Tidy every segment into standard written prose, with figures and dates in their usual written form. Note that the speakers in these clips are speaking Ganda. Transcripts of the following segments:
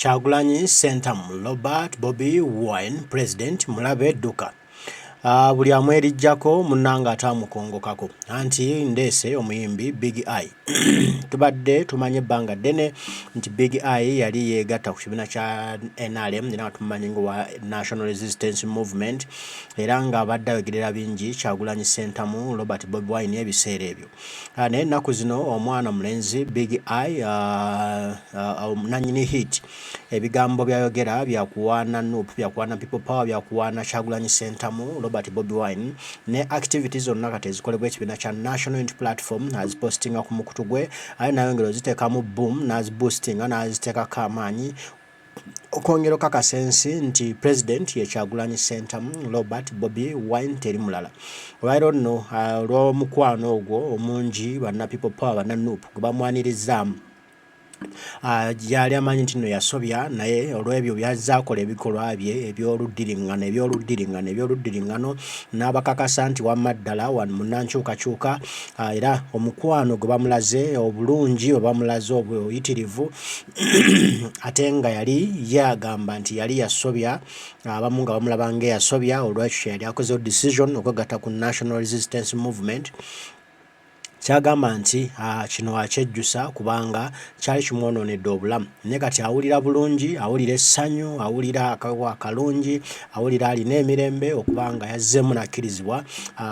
Kyagulanyi Ssentamu Robert Bobi Wine President mulabe Duka. Buli amwerijjako munnanga atamukongokako anti ndeese omuyimbi Big I. Tubadde tumanye ebbanga ddene nti Big I yali yeegatta ku kibiina kya NRM era tumanyi wa National Resistance Movement era nga abadde ayogerera bingi Kyagulanyi Ssentamu Robert Bobi Wine ebiseera ebyo. Naye ennaku zino omwana mulenzi Big I nanyini hit ebigambo byayogera byakuwaana NUP byakuwaana People Power byakuwaana Kyagulanyi Ssentamu Robert Bobi Wine ne activities zonna kati ezikolebwa ekibiina kya National Unity Platform azipostinga ku mukutu gwe aye nayo ngero ziteekamu boom n'aziboostinga n'aziteekako amaanyi okwongera okakasensi nti president ye Kyagulanyi Ssentamu Robert Bobi Wine teri mulala. Olwairo nno olw'omukwano ogwo omungi banna People Power banna NUP gwe bamwanirizaamu yali amanyi nti nno yasobya naye olw'ebyo byazaakola ebikolwa bye ebyoluddiringano n'abakakasa nti wamma ddala wano munnankyukakyuka era omukwano gwe bamulaze obulungi bwe bamulaze obuyitirivu ate nga yali yagamba nti yali yasobya abamu nga bamulaba ng'eyasobya olw'ekyo yali akozeho decision okwegatta ku National Resistance Movement. Kyagamba nti kino akyejjusa kubanga kyali kimwonoonedde obulamu naye kati awulira bulungi awulira essanyu awulira akawa akalungi awulira alina emirembe okubanga yazzeemu nakkirizibwa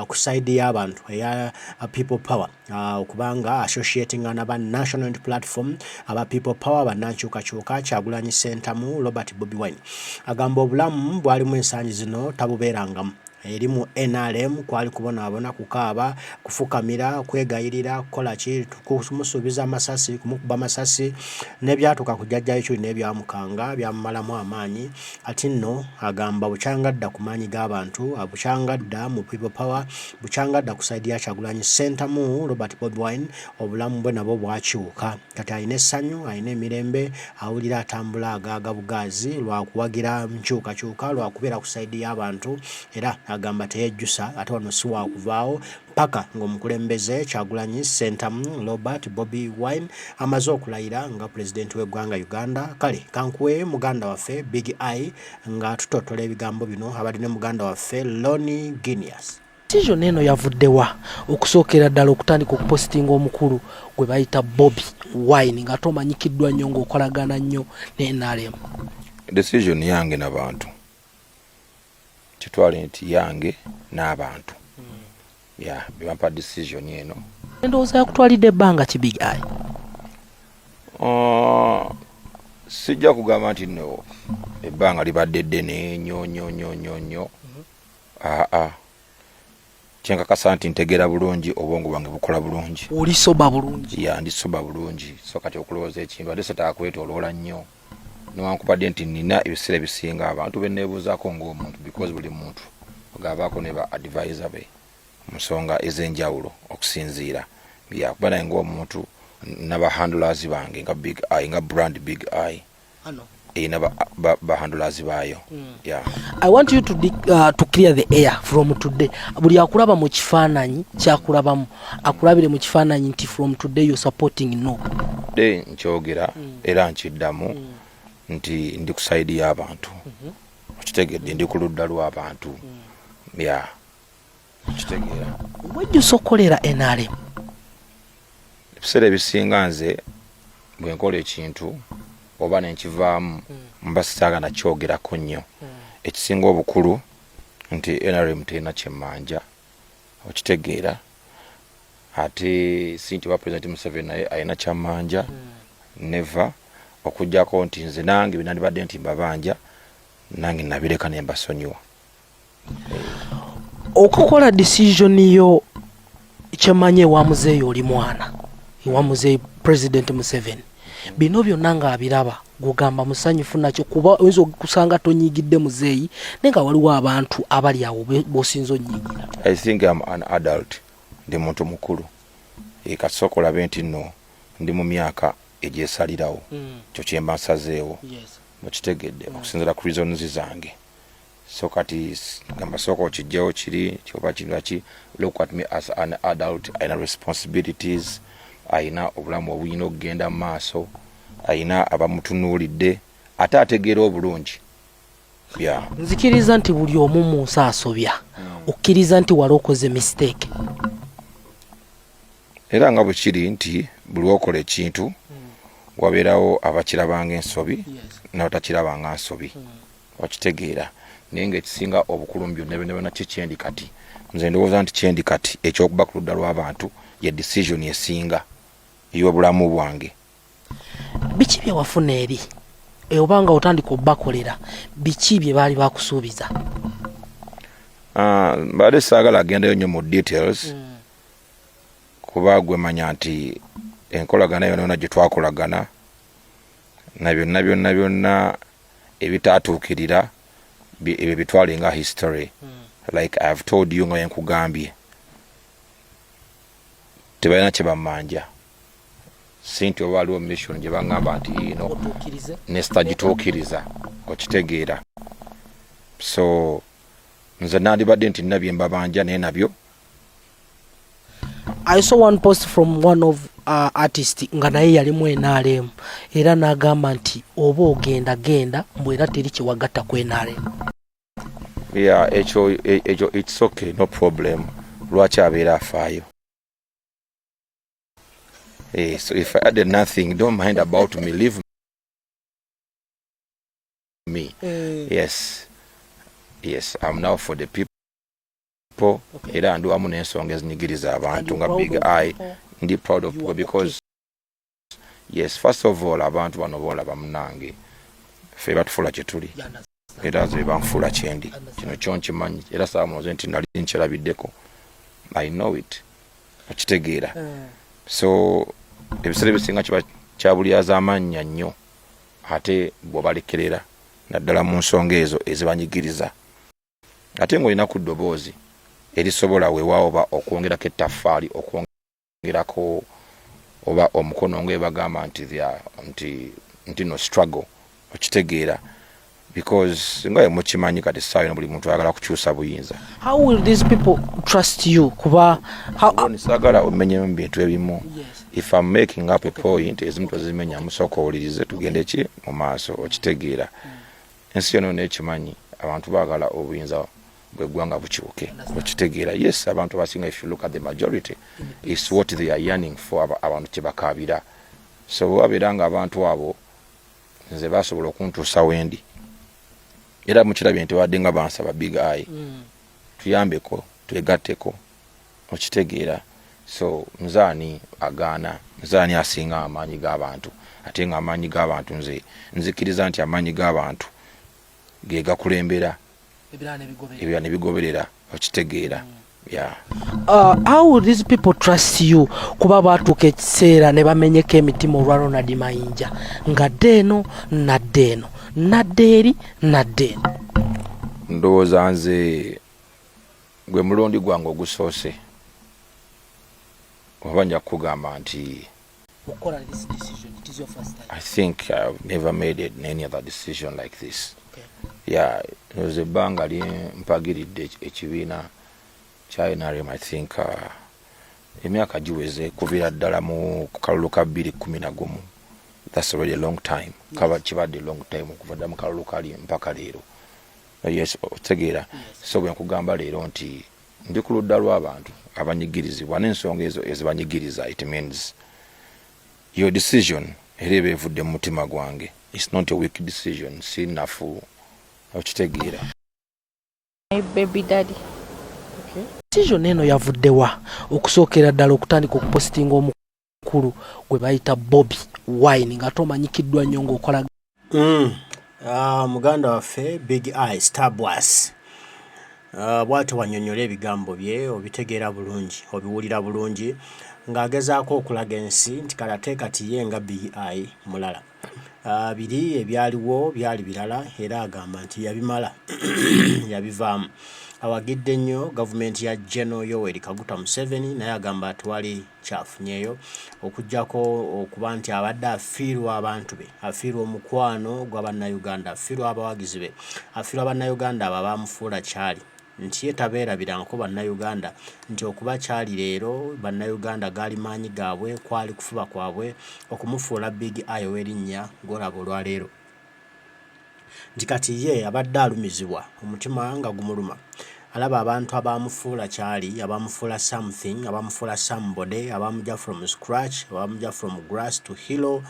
ku sayidi y'abantu eya People Power okubanga associatinga n'aba National Unity Platform aba People Power bannankyukakyuka Kyagulanyi Ssentamu Robert Bobi Wine agamba obulamu bwalimu ensangi zino tabubeerangamu. Erimu NRM kwali kubonaabona kukaaba kufukamira kwegayirira kukola ki kumusuubiza amasasi kumukuba amasasi n'ebyatuka ku jjajja ekyo n'ebyamukanga byamumalamu amaanyi ati nno agamba bukyangadda ku maanyi g'abantu bukyangadda mu People Power bukyangadda ku sayidi ya Kyagulanyi Ssentamu Robert Bobi Wine obulamu bwe nabwo bwakiwuka kati alina essanyu alina emirembe awulira atambula agaaga bugaazi lwakuwagira nkyukakyuka lwakubeera ku sayidi y'abantu era agamba teyejjusa ate wano si wakuvaawo paka ng'omukulembeze Kyagulanyi Ssentamu Robert Bobi Wine amaze okulayira nga pulezidenti w'eggwanga Uganda. Kale kankuwe muganda waffe Big I nga tutotola ebigambo bino abali ne muganda waffe Loni Guineas. Decision eno yavuddewa okusookera ddala okutandika okupostinga omukulu gwe bayita Bobi Wine nga tomanyikiddwa nnyo ng'okolagana nnyo ne NRM. Decision yange n'abantu kitwale nti yange n'abantu bibampa decision eno endowooza yakutwalidde ebbanga ki Big I? Sijja kugamba nti no ebbanga libadde ddene nnyo kyenkakasa nti ntegeera bulungi obwongo bwange bukola bulungi. Olisoba bulungi? Ndisoba bulungi so kati okulowooza ekintu ate setakwetoloola nnyo newankubadde nti nina ebiseera ebisinga abantu benneebuuzaako ng'omuntu because buli muntu ogaabaako ne ba advisor be mu nsonga ez'enjawulo okusinziira kuba naye ng'omuntu n'aba handlers bange nga Big I nga brand Big I erina ba handlers baayo. I want you to clear the air from today. Buli akulaba mu kifaananyi kyakulabamu akulabire mu kifaananyi nti from today you're supporting no. Nkyogera era nkiddamu nti ndi ku sayidi y'abantu okitegedde ndi ku ludda lw'abantu okitegeera. Wejjusa okukolera NRM? Ebiseera ebisinga nze bwe nkola ekintu oba nenkivaamu mba sitaagana kyogerako nnyo. Ekisinga obukulu nti NRM terina kyemmanja okitegeera ate si nti wa President Museveni naye alina kyammanja never okujjako nti nze nange binandibadde nti mbabanja nange nabireka ne mbasonyiwa. Okukola decision yo kyemanye wa muzeeyo oli mwana wa muzeeyi President Museveni bino byonna nga abiraba gugamba musanyufu nakyo kuba oyinza okusanga tonyigidde muzeeyi naye nga waliwo abantu abali awo bosinza onyigira. I think I'm an adult ndi muntu mukulu kasoko labe nti no ndi mu myaka egyesalirawo kyo kyemba nsazeewo mukitegedde okusinzira ku reasons zange so kati gamba soko okijjawo kiri kyoba kinaki look at me as an adult I have responsibilities ayina obulamu obuyina okugenda mu maaso ayina abamutunuulidde ate ategeera obulungi. Nzikiriza nti buli omu mu nsi asobya. Okkiriza nti wali okoze mistake. Era nga bukiri nti buli okola ekintu wabeerawo abakirabanga ensobi n'abatakirabanga nsobi. Okitegeera. Naye ng'ekisinga obukulu mu byonna byonna kikyendi kati. Nze ndowooza nti kyendi kati ekyokuba ku ludda lw'abantu ye decision esinga ey'obulamu bwange. Biki bye wafuna eri? Obanga otandika obbakolera biki bye baali bakusuubiza? Mbadde saagala agendayo nnyo mu details kuba gwe manya nti enkolagana yonna gye twakolagana na byonna ebitaatuukirira ebyo bitwale nga history. Like I have told you nga nkugambye tebalina kye bamanja. Sinti oba waliwo mission gye baŋŋamba nti ino nesitagituukiriza. Okitegeera. So nze nandibadde nti nina bye mbabanja naye nabyo. I saw one post from one of artists nga naye yalimu NRM era n'agamba nti oba ogenda genda mbwe era teri kiwagatta ku NRM. Yeah, it's okay, no problem. Lwaki abeera afaayo. So if I had nothing, don't mind about me, leave me. Yes, I'm now for the people. Era ndu amu n'ensonga ezinyigiriza abantu nga big eye. Ndi proud of people because yes, first of all abantu bano boolaba munange ffe batufuula kye tuli. Era ze banfuula kyendi. Kino kyo nkimanyi era saamunoze nti nali nkirabiddeko. I know it. Okitegeera. So ebiseera ebisinga kiba kya bulyaza amannya nnyo ate bw'obalekerera naddala mu nsonga ezo ezibanyigiriza. Ate ng'olina ku ddoboozi erisobola weewaawo oba okwongerako ettaffaali okwongerako oba omukono ng'ebagamba nti no struggle. Okitegeera. Because nga mukimanyi kati saawa buli muntu ayagala kukyusa buyinza. How will these people trust you? Kuba nisagala omenye mu bintu ebimu. If I'm making up a point ezimu tozimenya musoko owulirize tugende ki mu maaso. Okitegeera. Ensi yonna n'ekimanyi abantu baagala obuyinza bw'eggwanga bukyuke. Okitegeera. Yes, abantu abasinga, if you look at the majority, it's what they are yearning for. Abantu kye bakaabira. So wabeera nga abantu abo nze basobola okuntuusa wendi. Era mukirabye nti wadde nga bansaba big eye. Tuyambeko, twegatteko. Okitegeera. So nzaani agaana, nzaani asinga amaanyi g'abantu. Ate nga amaanyi g'abantu nzikiriza nti amaanyi g'abantu ge gakulembera ebirala ne bigoberera. Okitegeera. Yeah. How will these people trust you? Kuba batuuka ekiseera ne bamenyeko emitima olwa Ronald Mayinja nga ddeeno naddeeno nadde eri nadde eno. Ndowooza nze gwe mulundi gwange ogusoose oba nja kugamba nti I think I've never made any other decision like this. Okay. Yeah, nze ebbanga mpagiridde ekibiina kya NRM. I think emyaka giweze kuviira ddala mu kalulu ka 2011. That's already a long time. Yes. Kibadde long time okuva ddala mu kalulu kali mpaka leero. Yes, otegeera. So bwe nkugamba leero nti ndi ku ludda lw'abantu abanyigirizibwa n'ensonga ezo ezibanyigiriza. It means your decision era eba evudde mu mutima gwange. It's not a weak decision. Si nafu. Okitegeera. My baby daddy. Okay. Decision eno yavuddewa okusookera ddala okutandika okupostinga omukulu gwe bayita Bobi Wine nga tomanyikiddwa nnyo ng'okola muganda waffe Big Eye Starbwas bw'atyo wannyonnyola ebigambo bye obitegeera bulungi obiwulira bulungi ng'agezaako okulaga ensi nti kalate kati ye nga Big Eye mulala. Biri ebyaliwo byali birala era agamba nti yabimala yabivaamu. Awagidde nnyo gavumenti ya General Yoweri Kaguta Museveni naye agamba tewali kyafunyeeyo okuggyako okuba nti abadde afiirwa abantu be, afiirwa omukwano gw'Abannayuganda, afiirwa abawagizi be, afiirwa Abannayuganda abo abamufuula kyali nti ye tabeerabirangako Bannayuganda nti okuba kyali leero Bannayuganda gaali maanyi gaabwe kwali kufuba kwabwe okumufuula Big Eye ow'erinnya gw'olaba olwaleero. nti kati ye abadde alumizibwa omutima nga gumuluma alaba abantu abamufuula kyali abamufuula something abamufuula somebody abamujja from scratch abamujja from grass to hero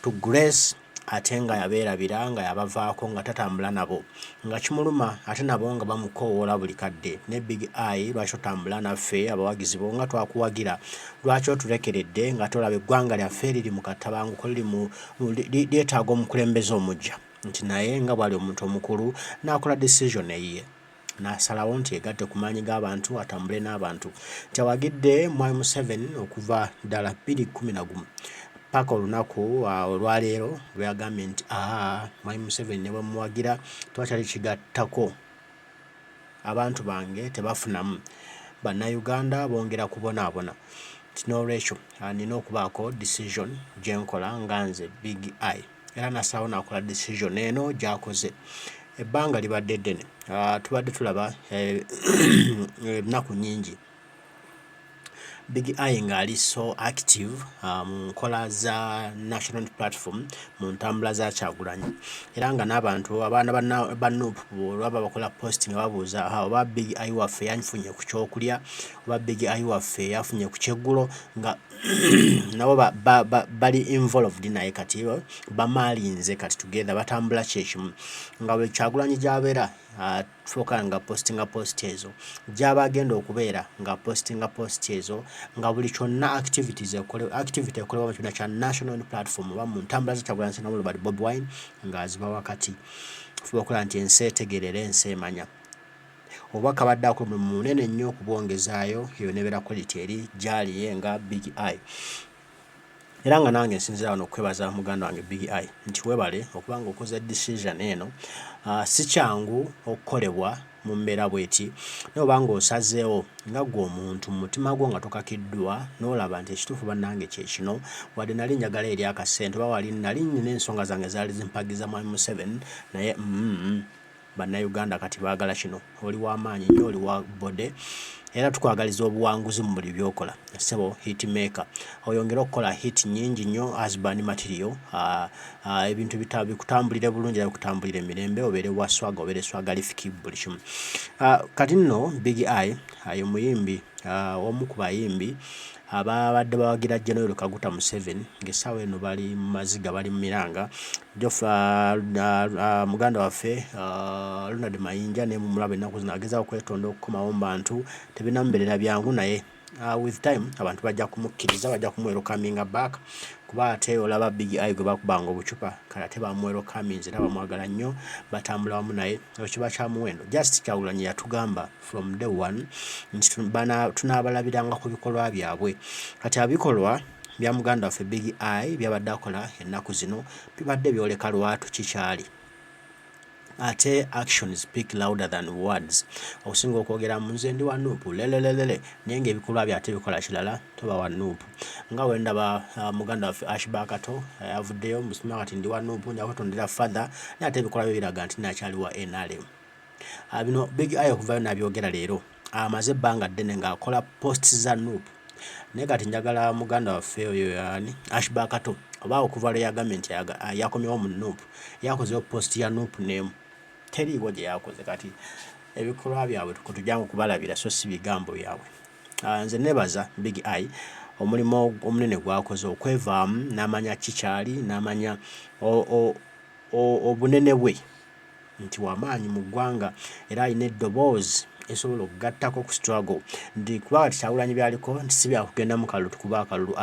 to grace ate nga yabeerabira nga yabavaako nga tatambula nabo nga kimuluma ate nabo nga bamukoowoola buli kadde ne Big Eye lwaki otambula naffe abawagizi bo nga twakuwagira lwaki otulekeredde nga tolaba eggwanga lyaffe liri mu katabanguko lyetaaga omukulembeze omujja nti naye nga bwali omuntu omukulu n'akola decision eyiye n'asalawo nti egatte ku maanyi g'abantu atambule n'abantu nti awagidde Mwai Museveni okuva ddala 2011 paka olunaku olwaleero lweyagambye nti Mwai Museveni ne bwemuwagira twakyali kigattako abantu bange tebafunamu bannayuganda bongera kubonaabona nti n'olwekyo nina okubaako decision gyenkola nga nze Big Eye era nasalawo n'akola decision eno gy'akoze ebbanga libadde ddene tubadde tulaba ennaku nnyingi Big Eye ng'ali so active mu nkola za national platform mu ntambula za Kyagulanyi era nga n'abantu abaana ba Nuupu olwaba bakola posting babuuza oba Big Eye waffe yanfunye ku kyokulya oba Big Eye waffe yafunye ku kyeggulo nga nabo bali involved naye kati bamaalinze kati together batambula kyekimu nga bwe Kyagulanyi gy'abeera fuuka nga postinga post ezo gy'aba agenda okubeera nga postinga post ezo nga buli kyonna activity ekolebwa mu kibiina kya national platform oba mu ntambula za Kyagulanyi Ssentamu bali Bobi Wine ng'aziba wakati fuba okola nti ensi etegeerera ensi emanya obubaka badde akola omulimu munene nnyo okubwongezaayo eyo nebeera quality eri gy'aliye nga Big Eye era nga nange nsinzira wano okwebaza muganda wange Big Eye nti webale okubanga okoze decision eno si kyangu okukolebwa mu mbeera bweti nobanga osazeewo nga gwe omuntu mu mutima gwo nga tokakiddwa n'olaba nti ekituufu bannange kye kino wadde nali njagala eri akasente oba wali nali nina ensonga zange zaali zimpagiza Mwai Museveni naye bannayuganda kati baagala kino oli w'amaanyi nnyo oli wa bode era tukwagaliza obuwanguzi mu buli byokola sebo hit maker oyongera okukola hit nyingi nnyo as bani material ebintu bikutambulire bulungi era bikutambulire emirembe obeere wa swaga obeere swaga lifiki buli kimu kati nno Big Eye omuyimbi omu ku bayimbi ababadde bawagira General Kaguta Museveni ng'essaawa eno bali mu maziga bali mu miranga muganda waffe Ronald Mayinja ne mumulaba ennaku zino agezaako kwetonda okukomawo mu bantu tebinamberera byangu naye with time abantu bajja kumukkiriza bajja kumwerokaminga back kuba ate olaba Big Eye gwe bakubanga obucupa kale ate bamwerokaminze era bamwagala nnyo batambula wamu naye ekiba kya muwendo just Kyagulanyi yatugamba from day one nti tunaabalabiranga ku bikolwa byabwe kati abikolwa bya muganda waffe Big Eye byabadde akola ennaku zino bibadde byoleka lwatu kikyali ate actions speak louder than words okusinga okwogera mu nze ndi wa Nuupu lelelelele naye ng'ebikolwa byate bikola kirala toba wa Nuupu nga wendaba muganda waffe Ashbakato avuddeyo musima kati ndi wa Nuupu nja kwetondera father naye ate ebikolwa bye biraga nti nakyali wa NRM bino Big Eye okuvayo nabyogera leero amaze ebbanga ddene ng'akola posts za Nuupu naye kati njagala muganda waffe oyo yani Ashbakato oba okuva lwe yagambye nti yakomyewo mu Nuupu yakozeho post ya Nuupu n'emu teriiwo gye yakoze kati ebikolwa byabwe tujjangu kubalabira so si bigambo byabwe nze nebaza Big Eye omulimu omunene gwakoze okwevaamu n'amanya kikyali n'amanya obunene bwe nti wamaanyi mu ggwanga era alina eddoboozi esobola okugattako ku struggle ndi kuba kati Kyagulanyi byaliko nti si byakugenda mu kalulu tukuba akalulu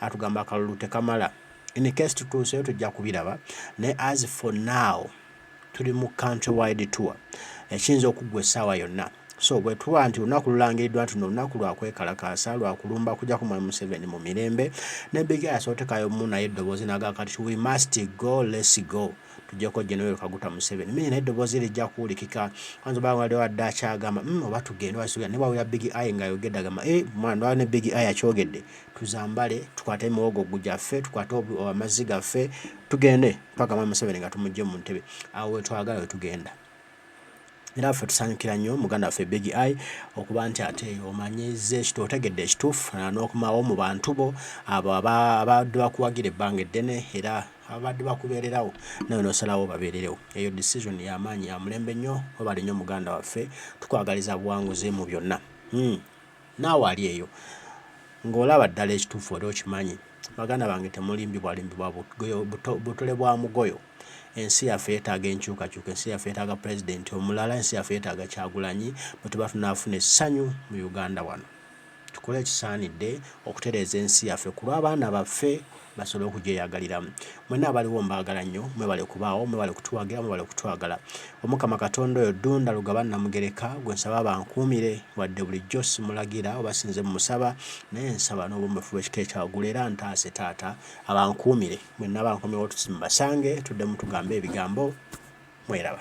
atugamba akalulu tekamala in case tutuuseyo tujja kubiraba naye as for now tuli mu country wide tour ekiyinza okuggwa essaawa yonna so bwe tuba nti olunaku lulangiriddwa nti olunaku lwakwekalakaasa lwakulumba kujja ku Mwai Museveni mu mirembe ne Big Eye asootekayo mu naye eddoboozi nagaa kati we must go let's go tujjako General Kaguta Museveni menya naye eddoboozi lijja kuwulikika wanza oba wali wadde akyagamba oba tugende wasuga ne bwawulira Big Eye ng'ayogedde agamba mwana ne Big Eye akyogedde tuzambale tukwate emiwogo gyaffe tukwate amazzi gaffe tugende paka Mwai Museveni nga tumugye mu ntebe awo wetwagala wetugenda era ffe tusanyukira nnyo muganda waffe Big Eye okuba nti ate omanyize otegedde ekituufu n'okumaawo mu bantu bo abo abadde bakuwagira ebbanga eddene era abadde bakubeererawo nawe nosalawo babeererewo. Eyo decision y'amaanyi ya mulembe nnyo. Webale nnyo muganda waffe, tukwagaliza buwanguzi mu byonna. Naawe ali eyo ng'olaba ddala ekituufu oli okimanyi. Baganda bange temulimbibwalimbibwa butole bwa mugoyo. Ensi yaffe yeetaaga enkyukakyuka, ensi yaffe yeetaaga pulezidenti omulala, ensi yaffe yeetaaga Kyagulanyi bwe tuba tunaafuna essanyu mu Uganda wano. Tukole ekisaanidde okutereeza ensi yaffe ku lw'abaana baffe basobole okugyeyagaliramu. Mwenna abaliwo mbaagala nnyo, mwebale kubaawo, mwebale kutuwagira, mwebale kutwagala. Omukama Katonda oyo Ddunda Lugaba Namugereka gwe nsaba bankuumire wadde bulijjo simulagira oba sinze mumusaba, naye nsaba n'obumwefu bw'ekika ekyagula era ntaase taata abankuumire. Mwenna abankuumirewo tusimbasange tuddemu tugambe ebigambo. Mweraba.